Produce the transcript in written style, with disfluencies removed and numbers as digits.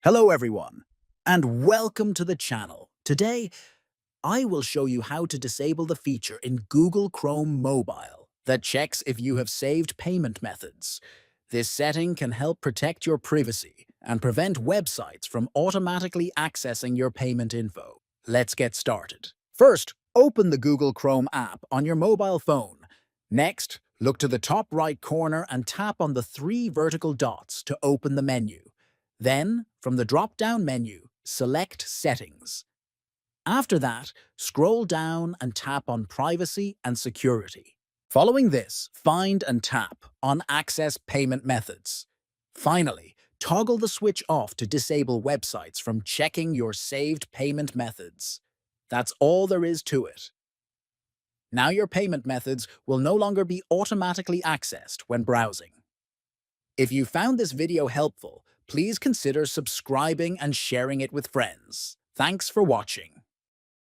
Hello everyone, and welcome to the channel. Today, I will show you how to disable the feature in Google Chrome Mobile that checks if you have saved payment methods. This setting can help protect your privacy and prevent websites from automatically accessing your payment info. Let's get started. First, open the Google Chrome app on your mobile phone. Next, look to the top right corner and tap on the three vertical dots to open the menu. Then, from the drop-down menu, select Settings. After that, scroll down and tap on Privacy and Security. Following this, find and tap on Access Payment Methods. Finally, toggle the switch off to disable websites from checking your saved payment methods. That's all there is to it. Now your payment methods will no longer be automatically accessed when browsing. If you found this video helpful, please consider subscribing and sharing it with friends. Thanks for watching.